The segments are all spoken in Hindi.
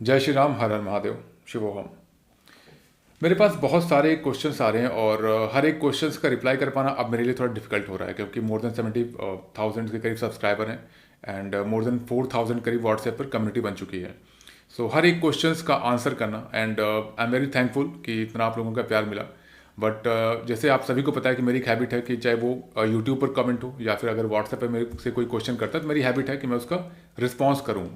जय श्री राम, हर हर महादेव, शिवोहम। मेरे पास बहुत सारे क्वेश्चंस आ रहे हैं और हर एक क्वेश्चंस का रिप्लाई कर पाना अब मेरे लिए थोड़ा डिफिकल्ट हो रहा है, क्योंकि मोर देन 70,000 के करीब सब्सक्राइबर हैं एंड मोर देन 4,000 करीब व्हाट्सएप पर कम्युनिटी बन चुकी है। सो हर एक क्वेश्चंस का आंसर करना and I am very thankful कि इतना आप लोगों का प्यार मिला। बट जैसे आप सभी को पता है कि मेरी एक हैबिट है कि चाहे वो यूट्यूब पर कमेंट हो या फिर अगर व्हाट्सएप पर मेरे से कोई क्वेश्चन करता है तो मेरी हैबिट है कि मैं उसका रिस्पॉन्स करूँ।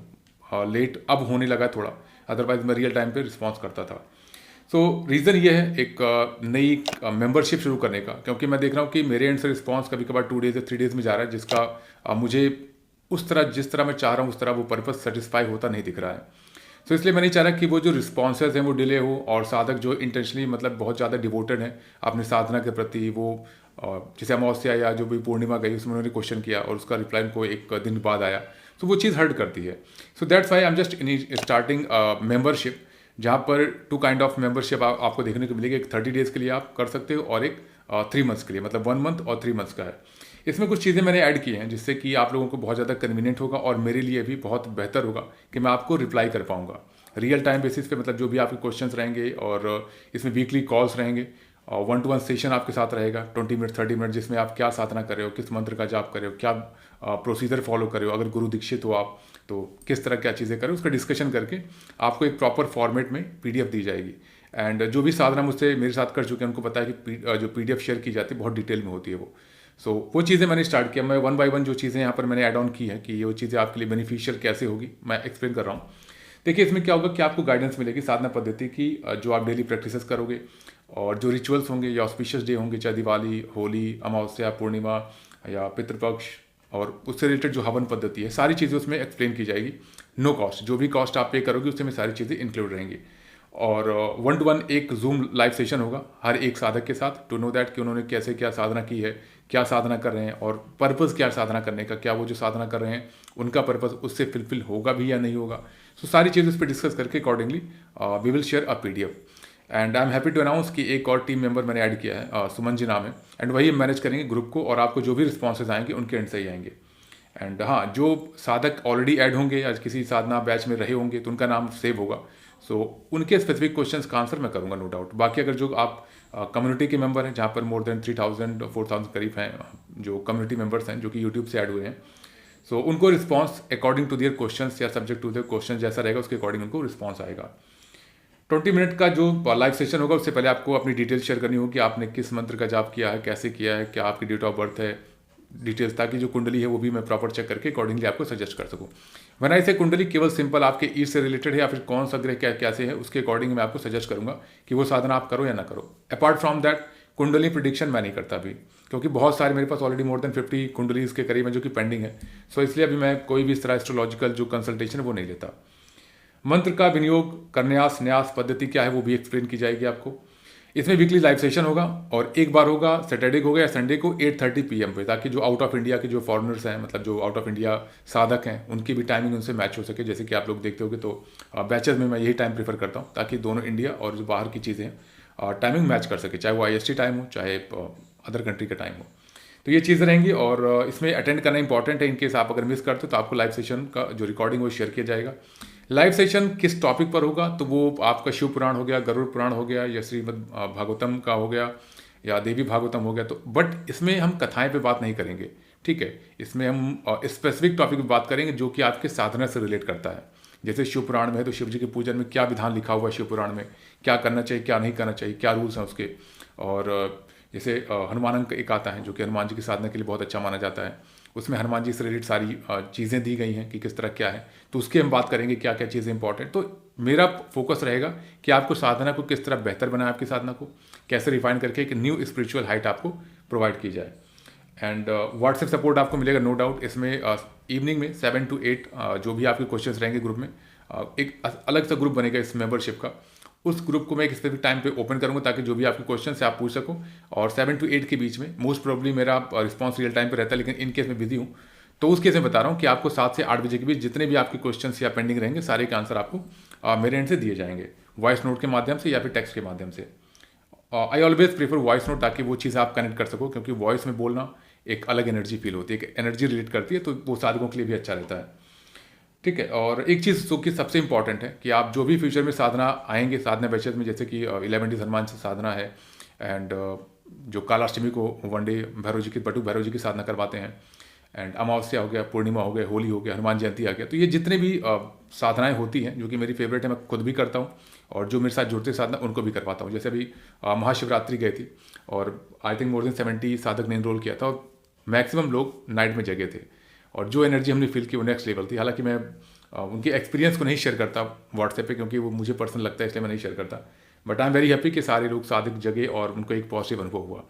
लेट अब होने लगा थोड़ा, अदरवाइज मैं रियल टाइम पे रिस्पॉन्स करता था। सो रीज़न ये है एक नई मेंबरशिप शुरू करने का, क्योंकि मैं देख रहा हूँ कि मेरे एंड से रिस्पॉन्स कभी कभार 2 डेज या 3 डेज में जा रहा है, जिसका मुझे उस तरह जिस तरह मैं चाह रहा हूँ उस तरह वो पर्पस सेटिस्फाई होता नहीं दिख रहा है। सो इसलिए मैं नहीं चाह रहा कि वो जो रिस्पॉन्सेज हैं वो डिले हो, और साधक जो इंटेंशनली मतलब बहुत ज़्यादा डिवोटेड हैं अपनी साधना के प्रति, वो जैसे अमावस्या या जो भी पूर्णिमा गई उसमें उन्होंने क्वेश्चन किया और उसका रिप्लाई उनको एक दिन बाद आया, तो वो चीज़ हर्ट करती है। So that's why I am just starting membership, जहाँ पर 2 काइंड ऑफ मेंबरशिप आपको देखने को मिलेगी। एक 30 डेज़ के लिए आप कर सकते हो और एक 3 मंथ्स के लिए, मतलब 1 मंथ और 3 मंथ्स का है। इसमें कुछ चीज़ें मैंने ऐड की हैं जिससे कि आप लोगों को बहुत ज़्यादा कन्वीनियंट होगा और मेरे लिए भी बहुत बेहतर होगा कि मैं आपको रिप्लाई कर पाऊँगा रियल टाइम बेसिस पे, मतलब जो भी आपके क्वेश्चंस रहेंगे। और इसमें वीकली कॉल्स रहेंगे और 1-to-1 सेशन आपके साथ रहेगा 20 मिनट 30 मिनट, जिसमें आप क्या साधना कर रहे हो, किस मंत्र का जाप कर रहे हो, क्या प्रोसीजर फॉलो कर रहे हो, अगर गुरु दीक्षित हो आप तो किस तरह क्या चीज़ें करें, उसका डिस्कशन करके आपको एक प्रॉपर फॉर्मेट में PDF दी जाएगी। एंड जो भी साधना मुझसे मेरे साथ कर चुके हैं उनको पता है कि जो PDF शेयर की जाती है बहुत डिटेल में होती है वो। सो वो चीज़ें मैंने स्टार्ट किया। मैं 1 बाय 1 जो चीज़ें यहाँ पर मैंने ऐड ऑन की है कि वो चीज़ें आपके लिए बेनिफिशियल कैसे होगी मैं एक्सप्लेन कर रहा हूँ। देखिए इसमें क्या होगा कि आपको गाइडेंस मिलेगी साधना पद्धति की, जो आप डेली प्रैक्टिसेस करोगे और जो रिचुअल्स होंगे या ऑस्पिशियस डे होंगे, चाहे दिवाली, होली, अमावस्या, पूर्णिमा या पितृपक्ष, और उससे रिलेटेड जो हवन पद्धति है, सारी चीज़ें उसमें एक्सप्लेन की जाएगी। नो कॉस्ट, जो भी कॉस्ट आप पे करोगे उसमें सारी चीज़ें इंक्लूड रहेंगी। और 1-to-1 एक जूम लाइव सेशन होगा हर एक साधक के साथ, टू नो दैट कि उन्होंने कैसे क्या साधना की है, क्या साधना कर रहे हैं और पर्पज़ क्या है साधना करने का, क्या वो जो साधना कर रहे हैं उनका पर्पज़ उससे फुलफिल होगा भी या नहीं होगा। सो सारी चीज़ें उस पर डिस्कस करके accordingly we will share a PDF। And I am happy to announce कि एक और टीम मेंबर मैंने ऐड किया है, सुमन जी नाम है, एंड वही मैनेज करेंगे ग्रुप को, और आपको जो भी रिस्पॉन्सेज आएंगे उनके एंड से ही आएंगे। एंड हाँ, जो साधक ऑलरेडी ऐड होंगे या किसी साधना बैच में रहे होंगे तो उनका नाम सेव होगा। सो उनके स्पेसिफिक क्वेश्चंस का आंसर मैं करूँगा, नो डाउट। बाकी अगर जो आप कम्युनिटी के मेंबर हैं, जहाँ पर मोर देन 3,000 4,000 करीब हैं जो कम्युनिटी मेंबर्स हैं जो कि यूट्यूब से ऐड हुए हैं, सो उनको response according to their questions या सब्जेक्ट टू देयर क्वेश्चन जैसा रहेगा उसके अकॉर्डिंग उनको रिस्पॉन्स आएगा। 20 मिनट का जो लाइव सेशन होगा उससे पहले आपको अपनी डिटेल्स शेयर करनी होगी कि आपने किस मंत्र का जाप किया है, कैसे किया है, क्या आपकी डेट ऑफ बर्थ है, डिटेल्स, ताकि जो कुंडली है वो भी मैं प्रॉपर चेक करके अकॉर्डिंगली आपको सजेस्ट कर सकूँ। वरना इसे कुंडली केवल सिंपल आपके ईस्ट से रिलेटेड है या फिर कौन सा ग्रह क्या कैसे है उसके अकॉर्डिंग मैं आपको सजेस्ट करूँगा कि वो साधना आप करो या ना करो। अपार्ट फ्रॉम दैट कुंडली प्रिडिक्शन मैं नहीं करता अभी, क्योंकि बहुत सारे मेरे पास ऑलरेडी मोर देन 50 कुंडलीज के करीब है जो कि पेंडिंग है। सो इसलिए अभी मैं कोई भी इस तरह एस्ट्रोलॉजिकल जो कंसल्टेशन है वो नहीं लेता। मंत्र का विनियोग, करन्यास न्यास पद्धति क्या है वो भी एक्सप्लेन की जाएगी आपको। इसमें वीकली लाइव सेशन होगा और एक बार होगा सैटरडे को होगा या संडे को 8:30 PM पे, ताकि जो आउट ऑफ इंडिया के जो फॉरेनर्स हैं, मतलब जो आउट ऑफ इंडिया साधक हैं, उनकी भी टाइमिंग उनसे मैच हो सके। जैसे कि आप लोग देखते होगे तो बैचेस में मैं यही टाइम प्रीफर करता हूँ ताकि दोनों इंडिया और जो बाहर की चीज़ें हैं टाइमिंग मैच कर सके, चाहे वो IST टाइम हो चाहे अदर कंट्री का टाइम हो। तो ये चीज़ें रहेंगी और इसमें अटेंड करना इंपॉर्टेंट है। इनकेस आप अगर मिस करते हो तो आपको लाइव सेशन का जो रिकॉर्डिंग वो शेयर किया जाएगा। लाइव सेशन किस टॉपिक पर होगा, तो वो आपका शिव पुराण हो गया, गरुड़ पुराण हो गया, या श्रीमद् भागवतम का हो गया, या देवी भागवतम हो गया। तो बट इसमें हम कथाएं पे बात नहीं करेंगे, ठीक है। इसमें हम स्पेसिफिक टॉपिक पे बात करेंगे जो कि आपके साधना से रिलेट करता है। जैसे शिव पुराण में है तो शिव जी के पूजन में क्या विधान लिखा हुआ है, शिव पुराण में क्या करना चाहिए क्या नहीं करना चाहिए, क्या रूल्स हैं उसके। और जैसे हनुमान अंक एक आता है जो कि हनुमान जी की साधना के लिए बहुत अच्छा माना जाता है, उसमें हनुमान जी से रिलेटेड सारी चीज़ें दी गई हैं कि किस तरह क्या है, तो उसकी हम बात करेंगे क्या क्या चीज़ें इंपॉर्टेंट। तो मेरा फोकस रहेगा कि आपको साधना को किस तरह बेहतर बनाए, आपकी साधना को कैसे रिफाइन करके एक न्यू स्पिरिचुअल हाइट आपको प्रोवाइड की जाए। एंड व्हाट्सएप सपोर्ट आपको मिलेगा, नो डाउट। इसमें इवनिंग में 7 to 8 जो भी आपके क्वेश्चंस रहेंगे ग्रुप में, एक अलग सा ग्रुप बनेगा इस मेंबरशिप का। उस ग्रुप को मैं एक स्पेसिफिक टाइम पे ओपन करूंगा ताकि जो भी आपके क्वेश्चन है आप पूछ सको। और 7 to 8 के बीच में मोस्ट प्रोबेबली मेरा रिस्पॉन्स रियल टाइम पे रहता है, लेकिन इन केस में बिजी हूँ तो उस केस में बता रहा हूँ कि आपको 7 से 8 बजे के बीच जितने भी आपके क्वेश्चन या पेंडिंग रहेंगे सारे के आंसर आपको मेरे एंड से दिए जाएंगे, वॉइस नोट के माध्यम से या फिर टेक्स्ट के माध्यम से। I always prefer voice note ताकि वो चीज़ आप कनेक्ट कर सको, क्योंकि वॉइस में बोलना एक अलग एनर्जी फील होती है, एक एनर्जी रिलेट करती है, तो वो साधकों के लिए भी अच्छा रहता है। ठीक है। और एक चीज़ जो कि सबसे इंपॉर्टेंट है कि आप जो भी फ्यूचर में साधना आएंगे, साधना बैचेस में, जैसे कि 11 डेज हनुमान से साधना है, एंड जो कालाष्टमी को वन डे भैरव जी की, बटुक भैरव जी की साधना करवाते हैं, एंड अमावस्या हो गया, पूर्णिमा हो गया, होली हो गया, हनुमान जयंती आ गया, तो ये जितने भी साधनाएं होती हैं जो कि मेरी फेवरेट है, मैं खुद भी करता हूँ और जो मेरे साथ जुड़ते साधना उनको भी करवाता हूँ। जैसे अभी महाशिवरात्रि गई थी और आई थिंक मोर देन 70 साधक ने इनरोल किया था और मैक्सिमम लोग नाइट में जगे थे और जो एनर्जी हमने फील की वो नेक्स्ट लेवल थी। हालांकि मैं उनके एक्सपीरियंस को नहीं शेयर करता व्हाट्सएप पे, क्योंकि वो मुझे पर्सनल लगता है, इसलिए मैं नहीं शेयर करता। But I am very happy कि सारे लोग साधक जगे और उनको एक पॉजिटिव अनुभव हुआ।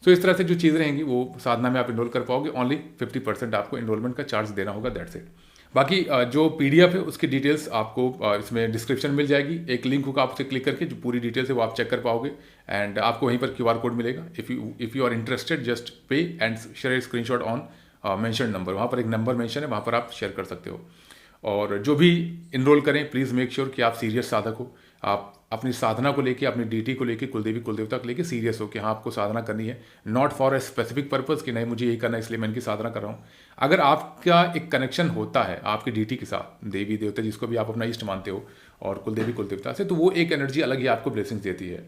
सो इस तरह से जो चीज़ें रहेंगी वो साधना में आप इनरोल कर पाओगे। ओनली 50% आपको इनरोलमेंट का चार्ज देना होगा, दैट्स इट। बाकी जो PDF है उसकी डिटेल्स आपको इसमें डिस्क्रिप्शन मिल जाएगी। एक लिंक होगा, आप उसे क्लिक करके जो पूरी डिटेल्स है वो आप चेक कर पाओगे एंड आपको वहीं पर QR कोड मिलेगा। If you are interested just pay and share a screenshot on mention number. वहाँ पर एक नंबर मेंशन है, वहाँ पर आप शेयर कर सकते हो। और जो भी इनरोल करें प्लीज़ मेक श्योर कि आप सीरियस साधक हो, आप अपनी साधना को लेके, अपनी डीटी को लेके, कुलदेवी कुलदेवता को लेके सीरियस हो कि हाँ आपको साधना करनी है, not for a specific purpose कि नहीं मुझे यही करना है इसलिए मैं इनकी साधना कर रहा हूँ। अगर आपका एक कनेक्शन होता है आपकी डीटी के साथ, देवी देवता जिसको भी आप अपना इष्ट मानते हो, और कुलदेवी कुलदेवता से, तो वो एक एनर्जी अलग ही आपको ब्लेसिंग्स देती है।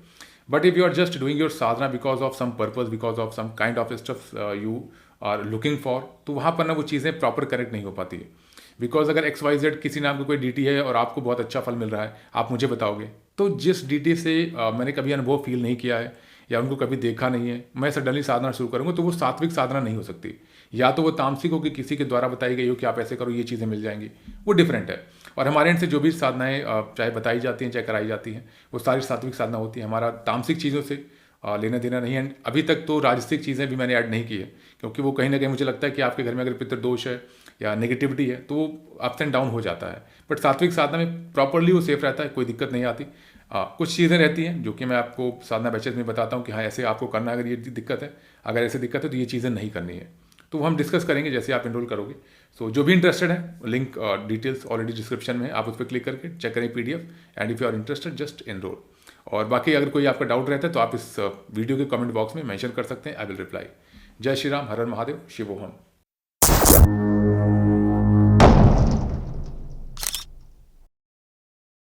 But if you are just doing your sadhana because of some purpose, because of some kind of stuff you are looking for, तो वहाँ पर ना वो चीज़ें प्रॉपर करेक्ट नहीं हो पाती है। बिकॉज अगर XYZ किसी नाम की कोई डीटी है और आपको बहुत अच्छा फल मिल रहा है, आप मुझे बताओगे, तो जिस डीटी से मैंने कभी अनुभव फील नहीं किया है या उनको कभी देखा नहीं है, मैं सडनली साधना शुरू करूँगा तो वो सात्विक साधना नहीं हो सकती। या तो वो तामसिक हो कि किसी के द्वारा बताई गई हो कि आप ऐसे करो ये चीज़ें मिल जाएंगी, वो डिफरेंट है। और हमारे एंड से जो भी साधनाएँ चाहे बताई जाती हैं चाहे कराई जाती हैं, वो सारी सात्विक साधना होती है। हमारा तामसिक चीज़ों से लेना देना नहीं है। अभी तक तो राजसिक चीज़ें भी मैंने ऐड नहीं की है, क्योंकि वो कहीं ना कहीं मुझे लगता है कि आपके घर में अगर पितृदोष है या नेगेटिविटी है तो वो अप्स एंड डाउन हो जाता है। बट सात्विक साधना में प्रॉपरली वो सेफ रहता है, कोई दिक्कत नहीं आती। कुछ चीज़ें रहती हैं जो कि मैं आपको साधना बैचेस में बताता हूँ कि हाँ ऐसे आपको करना है, अगर ये दिक्कत है, अगर ऐसे दिक्कत है तो ये चीज़ें नहीं करनी है। तो वो हम डिस्कस करेंगे जैसे आप इनरोल करोगे। सो जो भी इंटरेस्टेड है, लिंक डिटेल्स ऑलरेडी डिस्क्रिप्शन में है, आप उस पर क्लिक करके चेक करें PDF, and if you are interested just enrol. और बाकी अगर कोई आपका डाउट रहता है तो आप इस वीडियो के कमेंट बॉक्स में मेंशन कर सकते हैं, आई विल रिप्लाई। जय श्री राम, हर हर महादेव, शिवोहम।